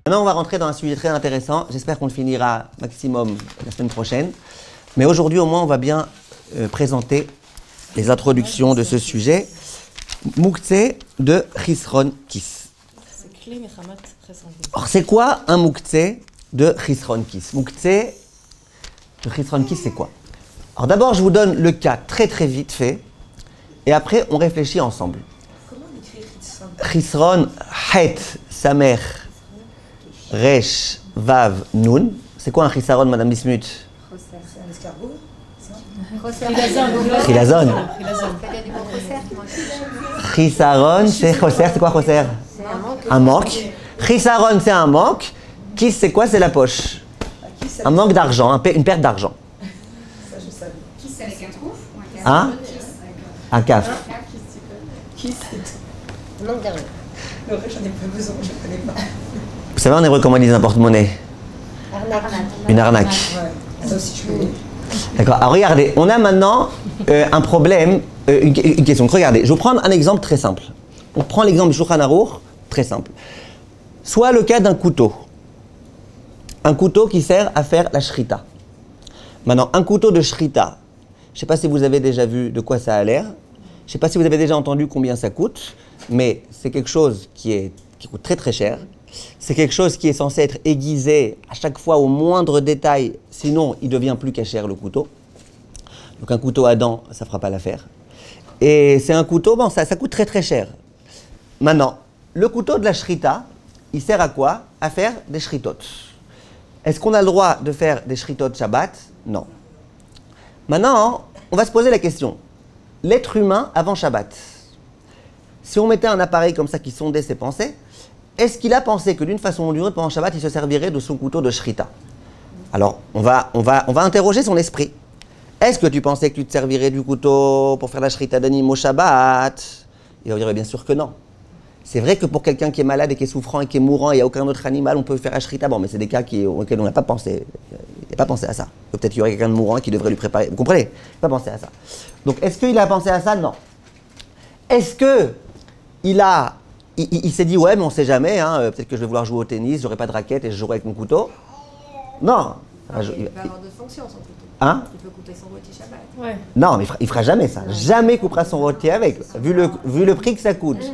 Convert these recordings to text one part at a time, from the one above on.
Maintenant, on va rentrer dans un sujet très intéressant. J'espère qu'on le finira maximum la semaine prochaine. Mais aujourd'hui, au moins, on va bien présenter les introductions de ce sujet. Mouktsé de Chisron Kis. Alors, c'est quoi un Mouktsé de Chisron Kis? Mouktsé de Chisron Kis, c'est quoi? Alors d'abord, je vous donne le cas très très vite fait. Et après, on réfléchit ensemble. Comment on écrit Chisron, Het, Samer, Resh, Vav, Nun. C'est quoi un Chisaron, Madame Bismuth? C'est un escargot. Chilazon. Chisaron, c'est Choser. C'est quoi Choser? Un manque. Chisaron, c'est un manque. Kis, c'est quoi? C'est la poche. Un manque d'argent, une perte d'argent. Ça, je savais. Qui c'est avec un trou? Hein? Un caf. Qui c'est? Manque d'argent. Le reste, j'en ai pas besoin, je ne connais pas. Vous savez en hébreu comment ils disent un porte-monnaie? Une arnaque. Ouais, ça aussi, je connais. D'accord. Alors regardez, on a maintenant un problème, une question. Regardez, je vais vous prendre un exemple très simple. On prend l'exemple du Shulchan Aruch, très simple. Soit le cas d'un couteau. Un couteau qui sert à faire la shrita. Maintenant, un couteau de shrita, je ne sais pas si vous avez déjà vu de quoi ça a l'air. Je ne sais pas si vous avez déjà entendu combien ça coûte, mais c'est quelque chose qui coûte très très cher. C'est quelque chose qui est censé être aiguisé à chaque fois au moindre détail, sinon il devient plus cachère le couteau. Donc un couteau à dents, ça ne fera pas l'affaire. Et c'est un couteau, bon, ça coûte très très cher. Maintenant, le couteau de la shrita, il sert à quoi? À faire des shritot. Est-ce qu'on a le droit de faire des shritot Shabbat? Non. Maintenant, on va se poser la question. L'être humain avant Shabbat, si on mettait un appareil comme ça qui sondait ses pensées, est-ce qu'il a pensé que d'une façon ou d'une autre, pendant Shabbat, il se servirait de son couteau de shrita? Alors, on va interroger son esprit. Est-ce que tu pensais que tu te servirais du couteau pour faire la shrita d'animaux Shabbat? Il va dire bien sûr que non. C'est vrai que pour quelqu'un qui est malade et qui est souffrant et qui est mourant, il n'y a aucun autre animal, on peut faire la shrita. Bon, mais c'est des cas auxquels on n'a pas pensé. Il n'a pas pensé à ça. Peut-être qu'il y aurait quelqu'un de mourant qui devrait lui préparer. Vous comprenez? Il n'a pas pensé à ça. Donc, est-ce qu'il a pensé à ça? Non. Est-ce qu'il s'est dit, ouais, mais on ne sait jamais, hein, peut-être que je vais vouloir jouer au tennis, j'aurai pas de raquette et je jouerai avec mon couteau? Non. Il peut avoir d'autres fonctions son couteau. Hein? Il peut couper son rôti Shabbat. Ouais. Non, mais il fera jamais ça. Jamais coupera son rôti avec. Vu le prix que ça coûte,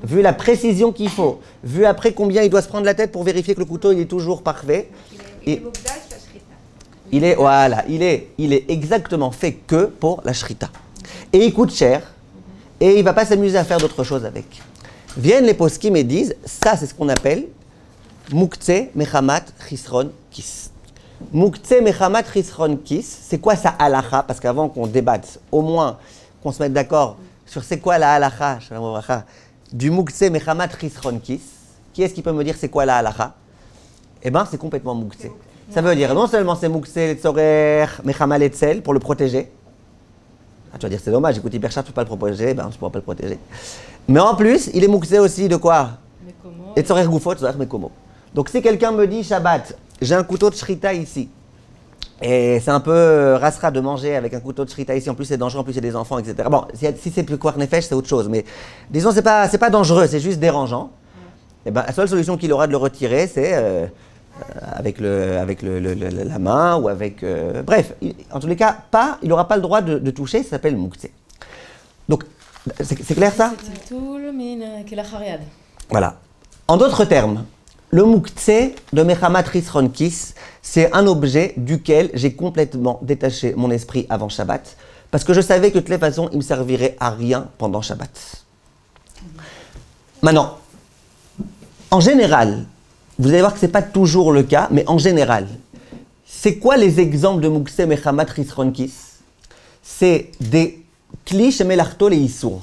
vu la précision qu'il faut, vu après combien il doit se prendre la tête pour vérifier que le couteau il est toujours parfait. Il est Moukdash, la shrita. Il est exactement fait que pour la shrita. Et il coûte cher. Et il ne va pas s'amuser à faire d'autres choses avec. Viennent les poskim et disent, ça c'est ce qu'on appelle Mouktsé Mechamat Chisron Kis. Mouktsé Mechamat Chisron Kis, c'est quoi sa halacha? Parce qu'avant qu'on débatte, au moins qu'on se mette d'accord sur c'est quoi la halacha du Mouktsé Mechamat Chisron Kis. Qui est-ce qui peut me dire c'est quoi la halacha? Eh bien, c'est complètement Mouktsé. Ça veut dire non seulement c'est Mouktsé Tzorer Mechamal Etzel pour le protéger. Ah, tu vas dire c'est dommage, écoute, Hyperchat, tu ne peux pas le protéger, ben je ne pourrais pas le protéger. Mais en plus, il est Mouktsé aussi de quoi? Et Tzorer Goufot, Tzorer Mekomo. Donc si quelqu'un me dit Shabbat, j'ai un couteau de shrita ici, et c'est un peu rasra de manger avec un couteau de shrita ici, en plus c'est dangereux, en plus il y a des enfants, etc. Bon, si c'est plus quoi nefesh, c'est autre chose, mais disons c'est pas dangereux, c'est juste dérangeant. Et ben la seule solution qu'il aura de le retirer, c'est avec la main ou avec... bref, en tous les cas, il n'aura pas le droit de toucher, ça s'appelle Mouktsé. Donc, c'est clair ça? Voilà. En d'autres termes, le Mouktsé de Mechamat Chisron Kis, c'est un objet duquel j'ai complètement détaché mon esprit avant Shabbat, parce que je savais que de toutes les façons, il ne me servirait à rien pendant Shabbat. Maintenant, en général, vous allez voir que ce n'est pas toujours le cas, mais en général, c'est quoi les exemples de Mouktsé Mechamat Chisron Kis? C'est des kli shemelachto le issour.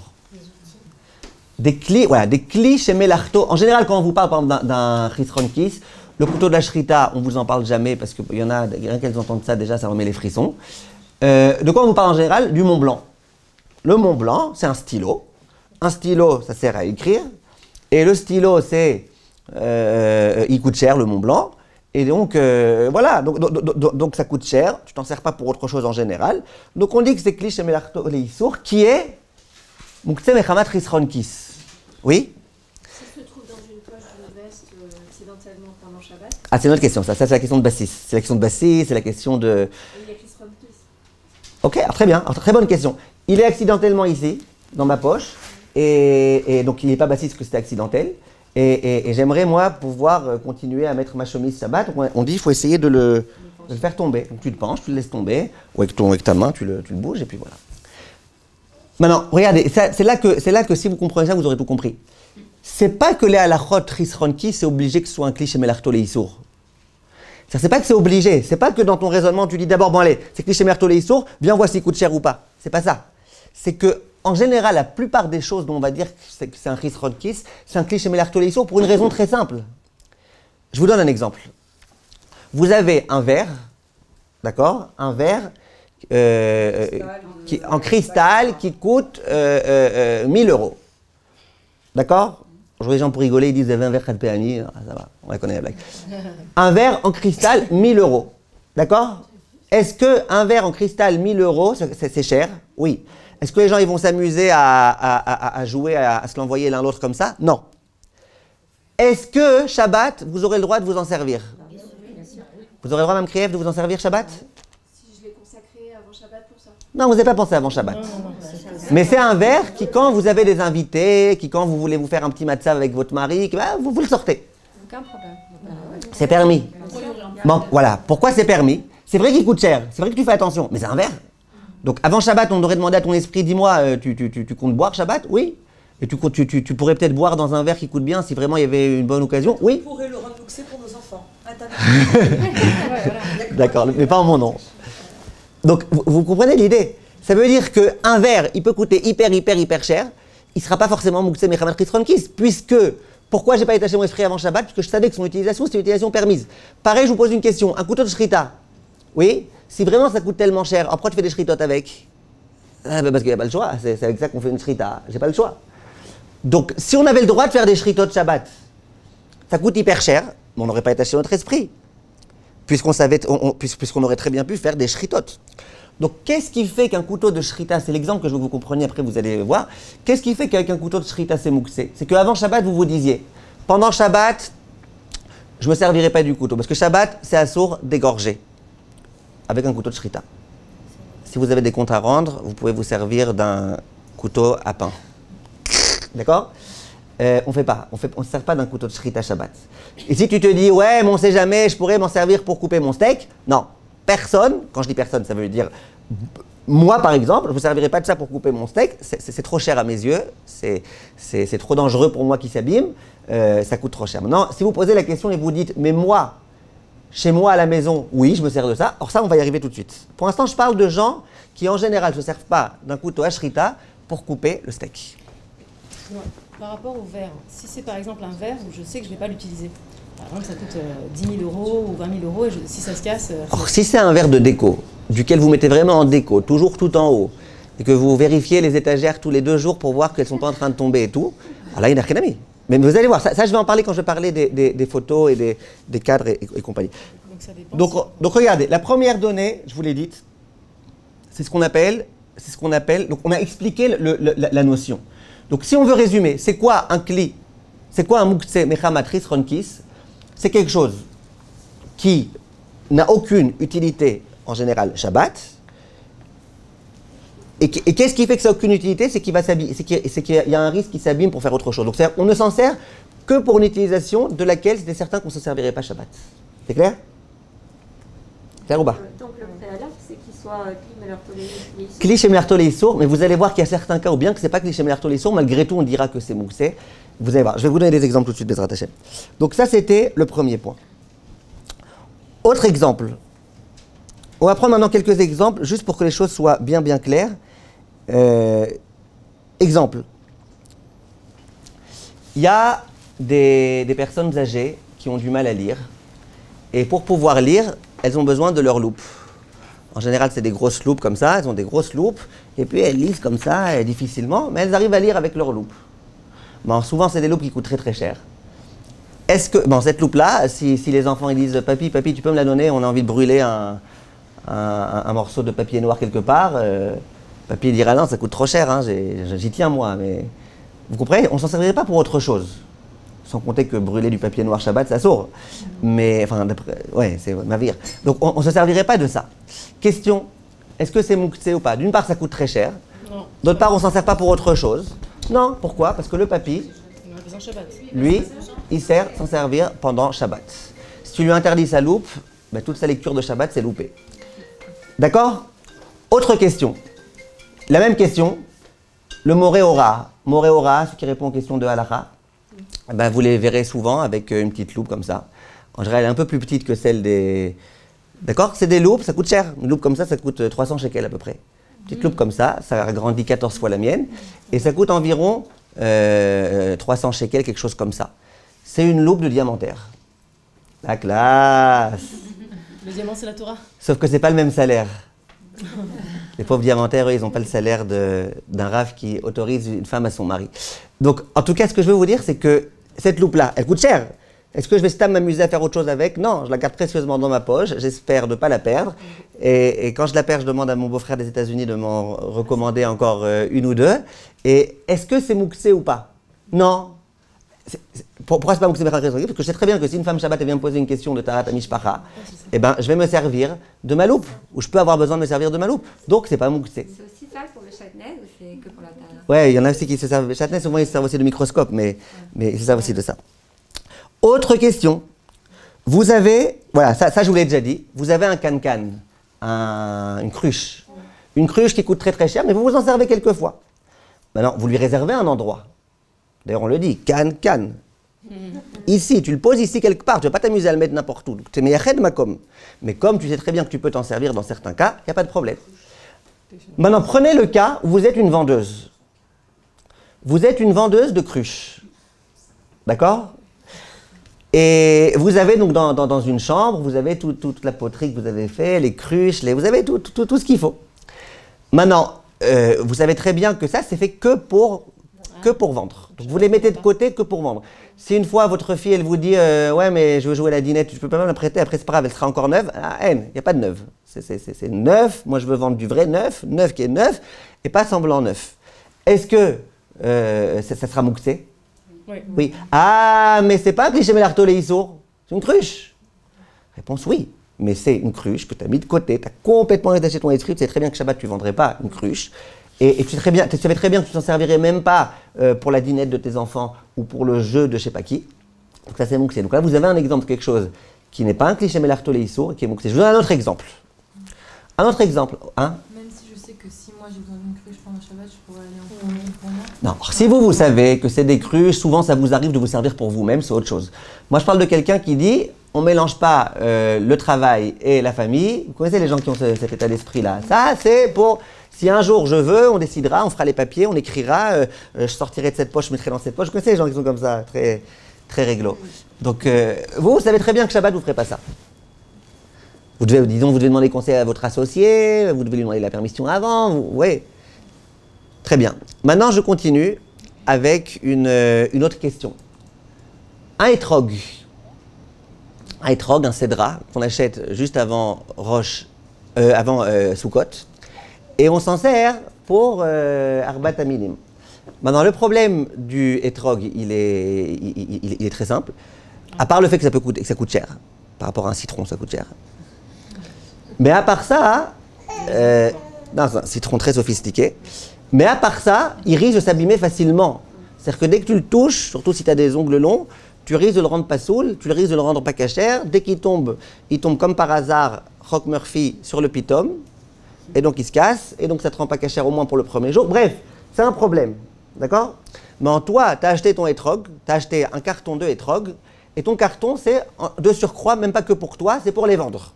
Des kli shemelachto. En général, quand on vous parle par exemple d'un Chisron Kis, le couteau de la shrita, on ne vous en parle jamais parce qu'il y en a, rien qu'elles entendent ça, déjà, ça remet les frissons. De quoi on vous parle en général? Du Mont Blanc. Le Mont Blanc, c'est un stylo. Un stylo, ça sert à écrire. Et le stylo, il coûte cher, le Mont Blanc. Et donc, voilà, donc ça coûte cher. Tu t'en sers pas pour autre chose en général. Donc on dit que c'est kli shemelachto le issour, qui est Mouktsé Mechamat Chisron Kis. Oui? C'est ce trouve dans une poche d'une veste accidentellement pendant Shabbat. Ah, c'est une autre question, ça c'est la question de Bassis. C'est la question de Bassis, c'est la question de... Il y a Chris Rompus. Ok, très bien, très bonne question. Il est accidentellement ici, dans ma poche, et donc il n'est pas Bassis que c'était accidentel. Et j'aimerais, moi, pouvoir continuer à mettre ma chemise Shabbat. On dit qu'il faut essayer de le faire tomber. Donc tu te penches, tu le laisses tomber, ou avec ta main, tu le bouges, et puis voilà. Maintenant, regardez, c'est là que si vous comprenez ça, vous aurez tout compris. C'est pas que les halachot risronki, c'est obligé que ce soit un cliché melarto leissour. C'est pas que c'est obligé. C'est pas que dans ton raisonnement, tu dis d'abord, bon allez, c'est cliché melarto leissour, bien voir s'il coûte cher ou pas. C'est pas ça. C'est que, en général, la plupart des choses dont on va dire que c'est un risronki, c'est un cliché melarto leissour pour une raison très simple. Je vous donne un exemple. Vous avez un verre, d'accord? Un verre en cristal qui coûte 1000 euros. D'accord? Je vois les gens pour rigoler, ils disent vous avez un verre Khalpéani, ça va, on la connaît la blague. Un verre en cristal, 1000 euros. D'accord? Est-ce qu'un verre en cristal, 1000 euros, c'est cher? Oui. Est-ce que les gens ils vont s'amuser à jouer, à se l'envoyer l'un l'autre comme ça? Non. Est-ce que Shabbat, vous aurez le droit de vous en servir? Vous aurez le droit, Mme Kriev, de vous en servir Shabbat? Si je l'ai consacré avant Shabbat pour ça. Non, vous n'avez pas pensé avant Shabbat. Mais c'est un verre qui, quand vous avez des invités, qui, quand vous voulez vous faire un petit matzav avec votre mari, vous le sortez. Aucun problème. C'est permis. Bon, voilà. Pourquoi c'est permis? C'est vrai qu'il coûte cher. C'est vrai que tu fais attention. Mais c'est un verre. Donc, avant Shabbat, on aurait demandé à ton esprit, dis-moi, tu comptes boire Shabbat? Oui. Et tu pourrais peut-être boire dans un verre qui coûte bien si vraiment il y avait une bonne occasion? Oui. On pourrait le rembourser pour nos enfants. D'accord, mais pas en mon nom. Donc, vous comprenez l'idée? Ça veut dire qu'un verre, il peut coûter hyper cher. Il ne sera pas forcément Moukse Mechamat Kisronkis, puisque, pourquoi j'ai pas détaché mon esprit avant Shabbat? Parce que je savais que son utilisation, c'est une utilisation permise. Pareil, je vous pose une question. Un couteau de shrita, oui? Si vraiment ça coûte tellement cher, pourquoi tu fais des shritotes avec? Parce qu'il n'y a pas le choix. C'est avec ça qu'on fait une shrita. J'ai pas le choix. Donc, si on avait le droit de faire des shritotes Shabbat, ça coûte hyper cher, mais on n'aurait pas détaché notre esprit. Puisqu'on aurait très bien pu faire des shritotes. Donc, qu'est-ce qui fait qu'un couteau de shrita, c'est l'exemple que je veux que vous compreniez, après vous allez voir, qu'est-ce qui fait qu'avec un couteau de shrita, c'est mouxé? C'est qu'avant Shabbat, vous vous disiez, pendant Shabbat, je ne me servirai pas du couteau, parce que Shabbat, c'est assour d'égorger, avec un couteau de shrita. Si vous avez des comptes à rendre, vous pouvez vous servir d'un couteau à pain. D'accord? On ne se sert pas d'un couteau de shrita Shabbat. Et si tu te dis, ouais, mais on ne sait jamais, je pourrais m'en servir pour couper mon steak, non. Personne, quand je dis personne, ça veut dire moi par exemple, je ne me servirai pas de ça pour couper mon steak, c'est trop cher à mes yeux, c'est trop dangereux pour moi qui s'abîme, ça coûte trop cher. Maintenant, si vous posez la question et vous dites, mais moi, chez moi à la maison, oui, je me sers de ça, alors ça, on va y arriver tout de suite. Pour l'instant, je parle de gens qui en général ne se servent pas d'un couteau à shrita pour couper le steak. Par rapport au verre, si c'est par exemple un verre où je sais que je ne vais pas l'utiliser, par exemple ça coûte 10 000 euros ou 20 000 euros et si ça se casse... Or, si c'est un verre de déco, duquel vous mettez vraiment en déco, toujours tout en haut, et que vous vérifiez les étagères tous les 2 jours pour voir qu'elles ne sont pas en train de tomber et tout, alors là, il n'y a rien à mis. Mais vous allez voir, ça je vais en parler quand je vais parler des photos et des cadres et compagnie. Donc, ça dépend Donc regardez, la première donnée, je vous l'ai dite, c'est ce qu'on appelle, donc on a expliqué la notion. Donc si on veut résumer, c'est quoi un kli? C'est quoi un mukse mechamatris ronkis? C'est quelque chose qui n'a aucune utilité en général Shabbat. Et qu'est-ce qui fait que ça n'a aucune utilité? C'est qu'il y a un risque qu'il s'abîme pour faire autre chose. Donc on ne s'en sert que pour une utilisation de laquelle c'était certain qu'on ne se servirait pas Shabbat. C'est clair? Clair ou pas? Donc le préalable, c'est qu'il soit Cliché Melarto Leissour, mais vous allez voir qu'il y a certains cas où bien que ce n'est pas Cliché Melarto Leissour, malgré tout on dira que c'est mouxé. Vous allez voir, je vais vous donner des exemples tout de suite, Bezrat Hashem. Donc ça c'était le premier point. Autre exemple. On va prendre maintenant quelques exemples, juste pour que les choses soient bien claires. Exemple. Il y a des personnes âgées qui ont du mal à lire. Et pour pouvoir lire, elles ont besoin de leur loupe. En général, c'est des grosses loupes comme ça. Elles ont des grosses loupes. Et puis, elles lisent comme ça, difficilement. Mais elles arrivent à lire avec leur loupe. Bon, souvent, c'est des loupes qui coûtent très cher. Est-ce que... Bon, cette loupe-là, si les enfants ils disent « Papy, tu peux me la donner? On a envie de brûler un morceau de papier noir quelque part. » Papy dira « Non, ça coûte trop cher. Hein, j'y tiens, moi. » Mais vous comprenez? On ne s'en servirait pas pour autre chose. Sans compter que brûler du papier noir Shabbat, ça sourd. Mais, enfin, ouais, c'est ma vie. Donc, on ne se servirait pas de ça. Question, est-ce que c'est mouktsé ou pas? D'une part, ça coûte très cher. D'autre part, on ne s'en sert pas pour autre chose. Non, pourquoi? Parce que le papy, lui, il sert s'en servir pendant Shabbat. Si tu lui interdis sa loupe, ben, toute sa lecture de Shabbat, c'est loupé. D'accord? Autre question. La même question, le moré ora. Moré ora, ce qui répond aux questions de halakha, ben, vous les verrez souvent avec une petite loupe comme ça. En général, elle est un peu plus petite que celle des... D'accord? C'est des loupes, ça coûte cher. Une loupe comme ça coûte 300 shekels à peu près. Une petite loupe comme ça agrandit 14 fois la mienne. Et ça coûte environ 300 shekels, quelque chose comme ça. C'est une loupe de diamantaire. La classe! Le diamant, c'est la Torah. Sauf que c'est pas le même salaire. Les pauvres diamantaires, eux, ils n'ont pas le salaire d'un raf qui autorise une femme à son mari. Donc, en tout cas, ce que je veux vous dire, c'est que cette loupe-là, elle coûte cher. Est-ce que je vais m'amuser à faire autre chose avec? Non, je la garde précieusement dans ma poche. J'espère ne pas la perdre. Et quand je la perds, je demande à mon beau-frère des États-Unis de m'en recommander encore une ou deux. Et est-ce que c'est mouktsé ou pas? Non. Pourquoi c'est pas mouktsé? Parce que je sais très bien que si une femme Shabbat vient me poser une question de Tarat Mishpacha, eh ben, je vais me servir de ma loupe. Ou je peux avoir besoin de me servir de ma loupe. Donc, c'est pas mouktsé. C'est aussi ça pour le châtenay ou c'est que pour la taille? Ouais, il y en a aussi qui se servent de châtenay. Souvent, ils se servent aussi de microscope, mais ils se servent aussi de ça. Autre question. Vous avez, voilà, ça je vous l'ai déjà dit, vous avez un can-can, une cruche. Une cruche qui coûte très très cher, mais vous vous en servez quelquefois. Maintenant, vous lui réservez un endroit. D'ailleurs, on le dit, can-can. Ici, tu le poses ici quelque part, tu ne vas pas t'amuser à le mettre n'importe où. Tu es meyached makom. Mais comme tu sais très bien que tu peux t'en servir dans certains cas, il n'y a pas de problème. Maintenant, prenez le cas où vous êtes une vendeuse. Vous êtes une vendeuse de cruches. D'accord? Et vous avez donc dans une chambre, vous avez toute la poterie que vous avez fait, les cruches, vous avez tout ce qu'il faut. Maintenant, vous savez très bien que ça, c'est fait que pour vendre. Donc vous les mettez de côté que pour vendre. Si une fois votre fille, elle vous dit ouais, mais je veux jouer à la dinette, je peux pas me la prêter, après c'est pas grave, elle sera encore neuve. Ah, il n'y a pas de neuve. C'est neuf, moi je veux vendre du vrai neuf qui est neuf, et pas semblant neuf. Est-ce que ça sera mouktsé? Oui. Ah, mais c'est pas un cliché mélarto les issour, c'est une cruche. Réponse oui, mais c'est une cruche que tu as mis de côté, tu as complètement détaché ton esprit, tu sais très bien que Shabbat tu ne vendrais pas une cruche. Et tu savais très bien que tu t'en servirais même pas pour la dinette de tes enfants ou pour le jeu de je sais pas qui. Donc ça c'est mouktsé. Donc là vous avez un exemple de quelque chose qui n'est pas un cliché mélarto les issour, qui est mouktsé. Je vous donne un autre exemple. Un autre exemple, hein? Même si je sais que si moi j'ai besoin d'une cruche pendant Shabbat, je pourrais aller en prendre une pour moi. Non, si vous savez que c'est des cruches, souvent ça vous arrive de vous servir pour vous-même, c'est autre chose. Moi je parle de quelqu'un qui dit, on ne mélange pas le travail et la famille. Vous connaissez les gens qui ont cet état d'esprit-là. Ça c'est pour, si un jour je veux, on décidera, on fera les papiers, on écrira, je sortirai de cette poche, je mettrai dans cette poche. Vous connaissez les gens qui sont comme ça, très, très réglo. Donc vous savez très bien que Shabbat vous ne ferez pas ça. Vous devez demander conseil à votre associé, vous devez lui demander la permission avant, oui. Très bien. Maintenant, je continue avec une autre question. Un étrog, un cédra qu'on achète juste avant Sukkot, et on s'en sert pour Arbat Aminim. Maintenant, le problème du étrog, il est très simple, à part le fait que ça coûte cher. Par rapport à un citron, ça coûte cher. Mais à part ça, non, c'est un citron très sophistiqué. Mais à part ça, il risque de s'abîmer facilement. C'est-à-dire que dès que tu le touches, surtout si tu as des ongles longs, tu risques de le rendre pas soul, tu risques de le rendre pas cachère. Dès qu'il tombe, il tombe comme par hasard, Rock Murphy, sur le pitom. Et donc il se casse, et donc ça te rend pas cachère au moins pour le premier jour. Bref, c'est un problème. D'accord? Mais en toi, tu as acheté ton étrog, tu as acheté un carton de étrog, et ton carton, c'est de surcroît, même pas que pour toi, c'est pour les vendre.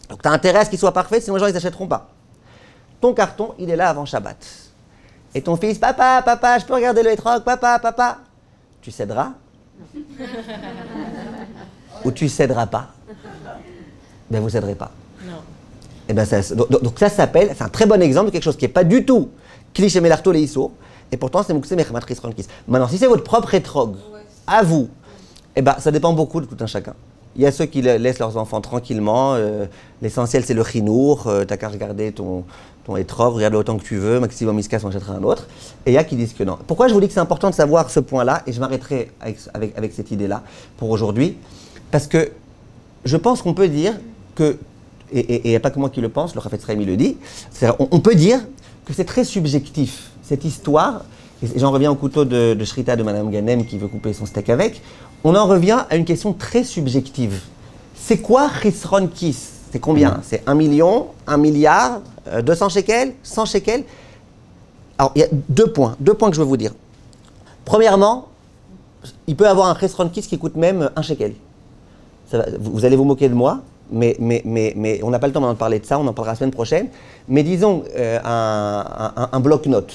Donc tu as intérêt à ce qu'il soit parfait, sinon les gens ils n'achèteront pas. Ton carton, il est là avant Shabbat. Et ton fils, papa, je peux regarder le étrog, papa. Tu céderas? Ou tu céderas pas? Ben vous céderez pas. Non. Et ben donc ça s'appelle, c'est un très bon exemple de quelque chose qui n'est pas du tout cliché mélarto les issour, et pourtant c'est mouktsé mechamat risron kis. Maintenant, si c'est votre propre étrog, à vous, eh ben ça dépend beaucoup de tout un chacun. Il y a ceux qui laissent leurs enfants tranquillement. L'essentiel, c'est le chinour. T'as qu'à regarder ton étrov, regarde autant que tu veux. Maximum, il se casse, on achètera un autre. Et il y a qui disent que non. Pourquoi je vous dis que c'est important de savoir ce point-là, et je m'arrêterai avec cette idée-là pour aujourd'hui. Parce que je pense qu'on peut dire que, et il n'y a pas que moi qui le pense, le Chafetz Chaim il le dit, on peut dire que c'est très subjectif. Cette histoire, et j'en reviens au couteau de Shrita de Madame Ganem qui veut couper son steak avec, on en revient à une question très subjective. C'est quoi Chisron Kis? C'est combien? C'est 1 million, 1 milliard, 200 shekels, 100 shekels? Alors, il y a deux points que je veux vous dire. Premièrement, il peut y avoir un Chisron Kis qui coûte même 1 shekel. Vous allez vous moquer de moi, mais on n'a pas le temps maintenant de parler de ça, on en parlera la semaine prochaine. Mais disons un bloc-notes.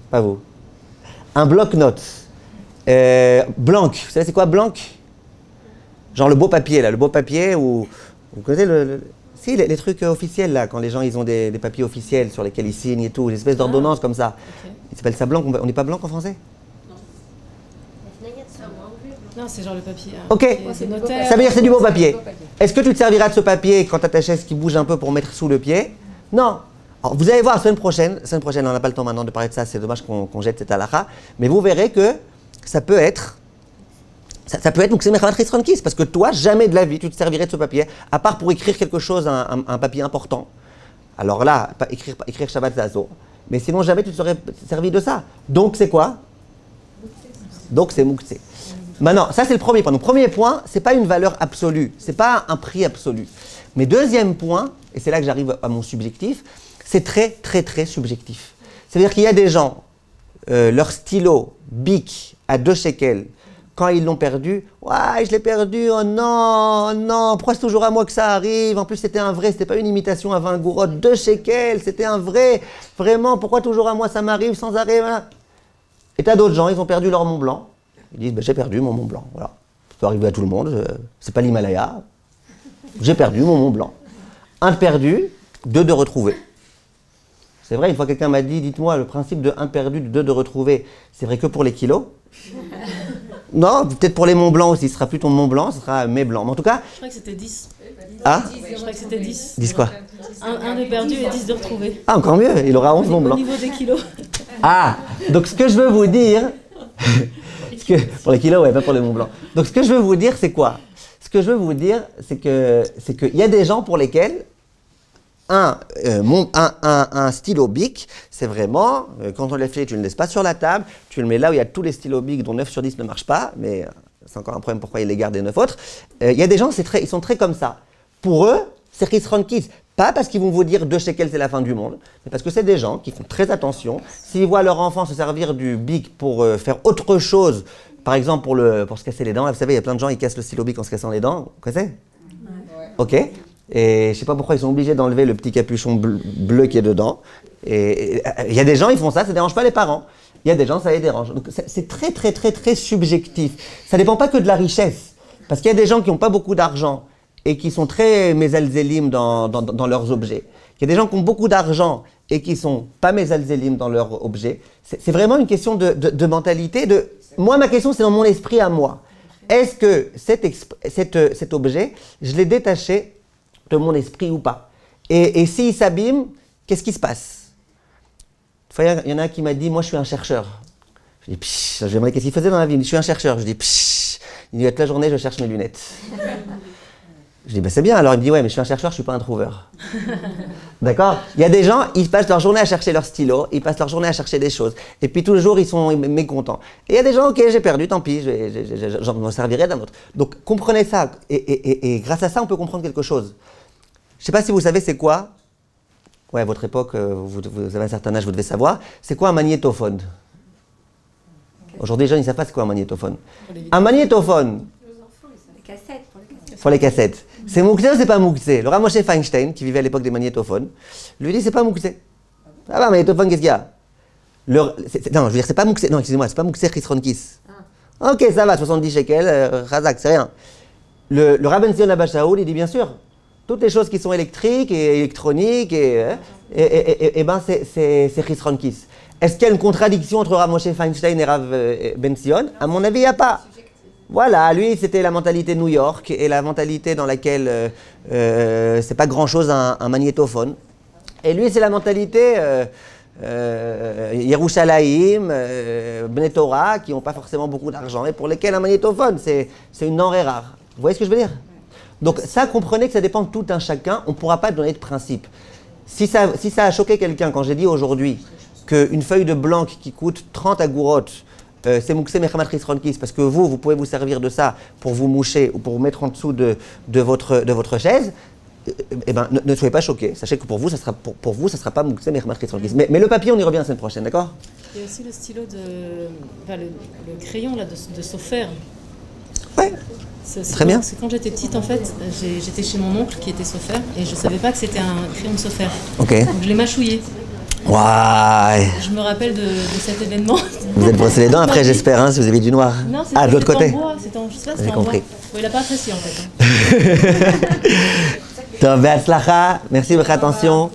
Pas vous. Un bloc-notes. Blanc. Vous savez c'est quoi blanc? Genre le beau papier là, le beau papier où vous connaissez si les trucs officiels là, quand les gens ils ont des papiers officiels sur lesquels ils signent et tout, des espèces d'ordonnances comme ça. Ok. Ils s'appellent ça blanc. On n'est pas blanc en français? Non, c'est genre le papier. Ok. C'est notaire. Ça veut dire que c'est du beau papier. Est-ce que tu te serviras de ce papier quand tu as ta chaise qui bouge un peu pour mettre sous le pied? Non. Alors, vous allez voir la semaine prochaine, on n'a pas le temps maintenant de parler de ça, c'est dommage qu'on jette cette halakha, mais vous verrez que ça peut être Muktzeh Mechavat Chisron Kis, parce que toi, jamais de la vie, tu te servirais de ce papier, à part pour écrire quelque chose, un papier important. Alors là, écrire Shabbat Zazo, mais sinon jamais tu te serais servi de ça. Donc c'est quoi? Donc c'est Muktzeh. Maintenant, ça c'est le premier point. Donc premier point, c'est pas une valeur absolue, c'est pas un prix absolu. Mais deuxième point, et c'est là que j'arrive à mon subjectif, c'est très très très subjectif. C'est-à-dire qu'il y a des gens, leur stylo Bic à 2 shekels, quand ils l'ont perdu, ouais, je l'ai perdu, oh non, oh non, pourquoi c'est toujours à moi que ça arrive? En plus c'était un vrai, c'était pas une imitation à 20 gourottes, 2 shekels, c'était un vrai, vraiment, pourquoi toujours à moi ça m'arrive sans arrêt? Voilà. Et t'as d'autres gens, ils ont perdu leur Mont Blanc. Ils disent, ben, j'ai perdu mon Mont Blanc. Voilà. Ça peut arriver à tout le monde. C'est pas l'Himalaya. J'ai perdu mon Mont Blanc. 1 de perdu, 2 de retrouvé. C'est vrai, une fois quelqu'un m'a dit, dites-moi, le principe de 1 perdu, de 2 de retrouvé, c'est vrai que pour les kilos? Non, peut-être pour les Mont Blanc aussi. Ce sera plus ton Mont Blanc, ce sera mes blancs. Mais en tout cas. Je crois que c'était 10. Ah? Je crois que c'était 10. 10 quoi? 1 de perdu et 10 de retrouvé. Ah, encore mieux, il aura 11 Mont Au Blanc. niveau des kilos. Ah, donc ce que je veux vous dire, pour les kilos, ouais, pas pour les Mont Blanc. Donc ce que je veux vous dire, c'est quoi? Ce que je veux vous dire, c'est qu'il y a des gens pour lesquels un stylo Bic, c'est vraiment, quand on l'a fait, tu ne le laisses pas sur la table, tu le mets là où il y a tous les stylos Bic dont 9 sur 10 ne marchent pas, mais c'est encore un problème pourquoi ils les gardent les 9 autres. Il y a des gens, ils sont très comme ça. Pour eux, c'est Chisron Kis. Pas parce qu'ils vont vous dire 2 shekels c'est la fin du monde, mais parce que c'est des gens qui font très attention. S'ils voient leur enfant se servir du Bic pour faire autre chose, par exemple pour se casser les dents, là, vous savez, il y a plein de gens qui cassent le stylo Bic en se cassant les dents, vous connaissez? Ouais. Ok. Et je ne sais pas pourquoi ils sont obligés d'enlever le petit capuchon bleu qui est dedans. Et il y a des gens, ils font ça ne dérange pas les parents. Il y a des gens, ça les dérange. Donc c'est très très très très subjectif. Ça ne dépend pas que de la richesse. Parce qu'il y a des gens qui n'ont pas beaucoup d'argent et qui sont très mezalzelim dans leurs objets. Il y a des gens qui ont beaucoup d'argent et qui ne sont pas mezalzelim dans leurs objets. C'est vraiment une question de mentalité. Moi, ma question, c'est dans mon esprit à moi. Est-ce que cet objet, je l'ai détaché de mon esprit ou pas? Et s'il s'abîme, qu'est-ce qui se passe? Il y en a un qui m'a dit, moi, je suis un chercheur. Je dis, pshh, je lui ai demandé qu'est-ce qu'il faisait dans la vie. Il me dit, je suis un chercheur. Je dis, pshh. Il dit, toute la journée, je cherche mes lunettes. Je dis, ben c'est bien. Alors il me dit, ouais, mais je suis un chercheur, je ne suis pas un trouveur. D'accord? Il y a des gens, ils passent leur journée à chercher leur stylo, ils passent leur journée à chercher des choses. Et puis tous les jours, ils sont mécontents. Et il y a des gens, ok, j'ai perdu, tant pis, j'en me servirai d'un autre. Donc comprenez ça. Et grâce à ça, on peut comprendre quelque chose. Je ne sais pas si vous savez c'est quoi. Ouais, à votre époque, vous avez un certain âge, vous devez savoir. C'est quoi un magnétophone? Aujourd'hui, les jeunes, ils ne savent pas c'est quoi un magnétophone. Un magnétophone. Pour les cassettes. C'est Muktzeh ou c'est pas Muktzeh? Le Rav Moshe Feinstein, qui vivait à l'époque des magnétophones, lui dit c'est pas Muktzeh. Ah bah, magnétophone, qu'est-ce qu'il y a? Non, je veux dire, c'est pas Muktzeh. Non, excusez-moi, c'est pas Muktzeh Chisron Kis. Ok, ça va, 70 shekels, Razak, c'est rien. Le Rav Ben Zion Abba Shaul, il dit bien sûr, toutes les choses qui sont électriques et électroniques, ben c'est Chisron Kis. Est-ce qu'il y a une contradiction entre Rav Moshe Feinstein et Rav Ben Zion? À mon avis, il n'y a pas. Voilà, lui, c'était la mentalité New York et la mentalité dans laquelle c'est pas grand-chose un magnétophone. Et lui, c'est la mentalité Yerushalayim, Bnei Torah, qui n'ont pas forcément beaucoup d'argent et pour lesquels un magnétophone, c'est une denrée rare. Vous voyez ce que je veux dire? Donc ça, comprenez que ça dépend de tout un chacun. On ne pourra pas donner de principe. Si ça a choqué quelqu'un, quand j'ai dit aujourd'hui qu'une feuille de blanc qui coûte 30 agourotes, c'est Mouksé Mechamat Chisronkis, parce que vous pouvez vous servir de ça pour vous moucher ou pour vous mettre en dessous de votre chaise, eh ben, ne soyez pas choqués. Sachez que pour vous, ça sera pas Mouksé Mechamat Chisronkis. Mais le papier, on y revient la semaine prochaine, d'accord? Il y a aussi le stylo le crayon là, de Sofer. Ouais. Très bien. C'est quand j'étais petite, en fait, j'étais chez mon oncle qui était Sofer et je ne savais pas que c'était un crayon de Sofer. Ok. Donc je l'ai mâchouillé. Ouais. Je me rappelle de cet événement. Vous êtes brossé les dents après, j'espère, hein, si vous avez du noir. Non, de l'autre côté. En bois. C'était en, je sais pas, J'ai compris. Bon, il n'a pas apprécié en fait. Tov, Be'atzlacha. Merci de votre attention.